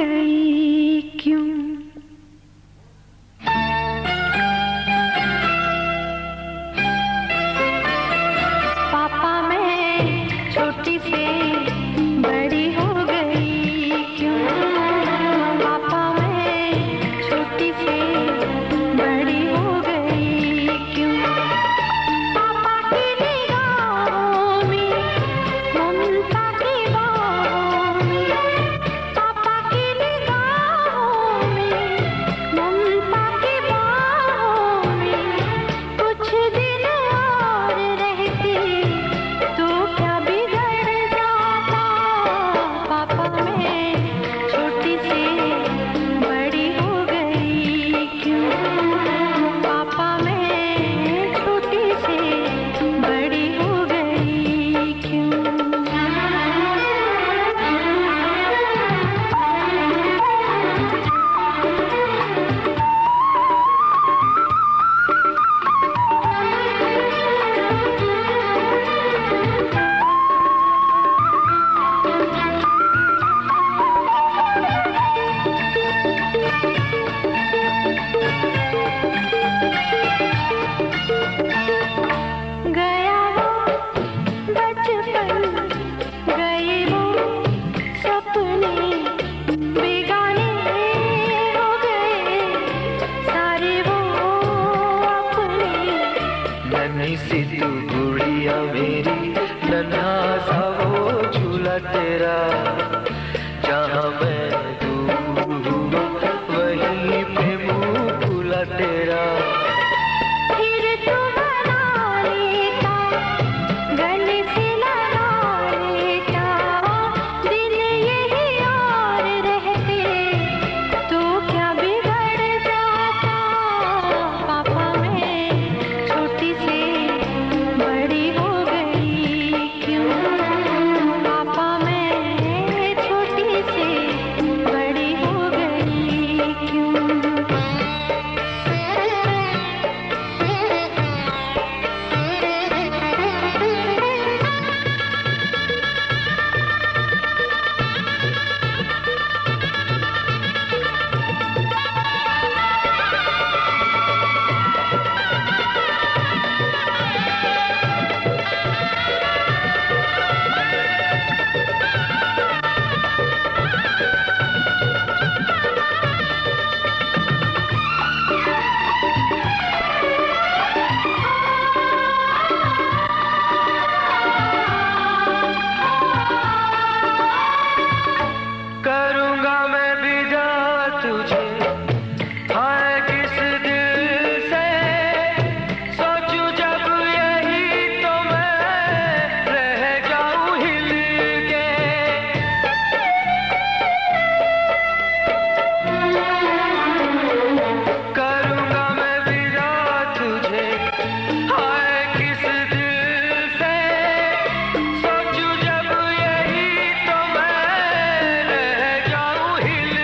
गई क्यों? पापा मैं छोटी से बड़ी हो गई क्यों? पापा मैं छोटी से बड़ी हो गई क्यों? पापा की निगाहों में ममता की बाहों में, पापा की निगाहों में ममता की बाहों में, कुछ दिन और रहते तो क्या बिगड़ जाता? पापा मैं छोटी से बड़ी हो गई क्यों? पापा मैं छोटी से बड़ी हो गई क्यों? गया वो बचपन, गए वो सपने, बेगाने हो गए सारे वो अपने। नन्ही सी तू गुड़िया मेरी, नन्हा सा वो झूला तेरा, जहाँ मैं दूर हूँ वहीं पे मुँह खुला तेरा। फिर तू बना लेता, गले से लगा लेता, दिन यही और रहते तो क्या बिगड़ जाता? पापा मैं छोटी से बड़ी हो गई क्यों? पापा मैं छोटी से बड़ी हो गई क्यों? करूँगा मैं विदा तुझे, हाय किस दिल से, सोचूं जब यही तो मैं रह जाऊं हिल के। करूँगा मैं विदा तुझे, हाय किस दिल से, सोचूं जब यही तो मैं रह जाऊं हिल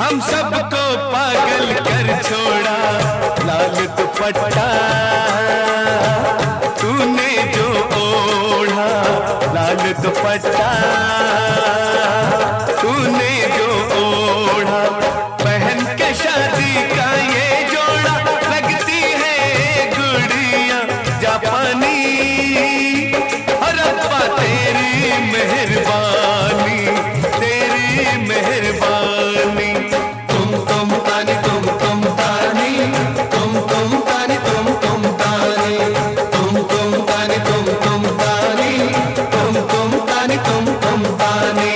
हम सबको पागल कर छोड़ा लाल दुपट्टा तूने जो ओढ़ा लाल दुपट्टा तूने जो ओढ़ा पहन के शादी का ये जोड़ा लगती है गुड़िया जापानी और अब्बा तेरी मेहरबानी तुम तानी तुम तानी तुम तानी तुम तानी तुम तानी तुम तानी तुम तानी तुम तानी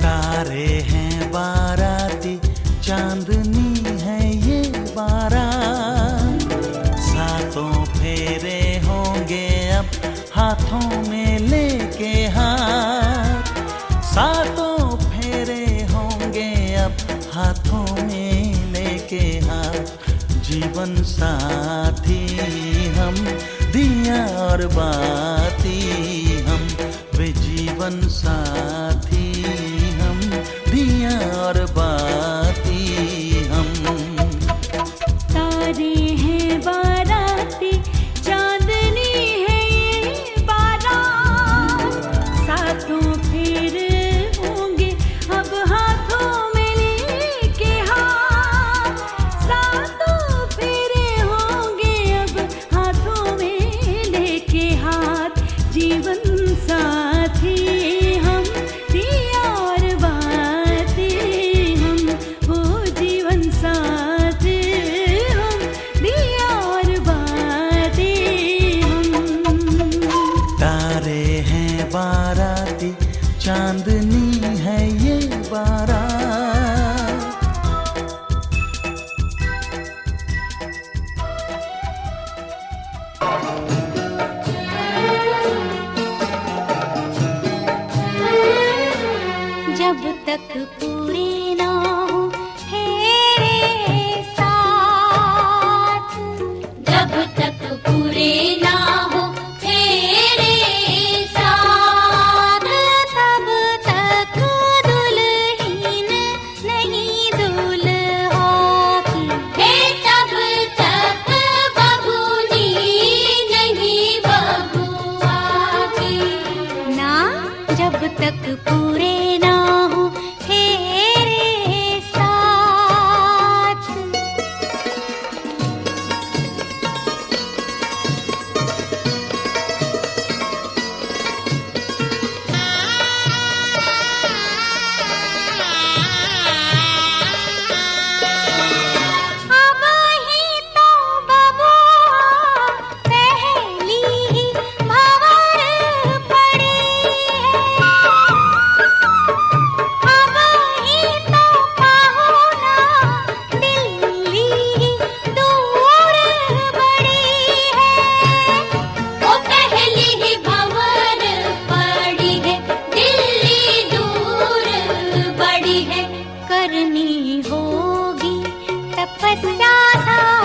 तारे हैं बाराती चांदनी है ये बारात सातों फेरे होंगे अब हाथों में लेके हाथ सातों फेरे होंगे अब हाथों में लेके हाथ जीवन साथी हम दिया और बाती हम वे जीवन साथी हम दिया और बाती हम तारे हैं बाराती चांदनी है ये बारात सातों फेरे होंगे अब हाथों में करनी होगी तपस्या।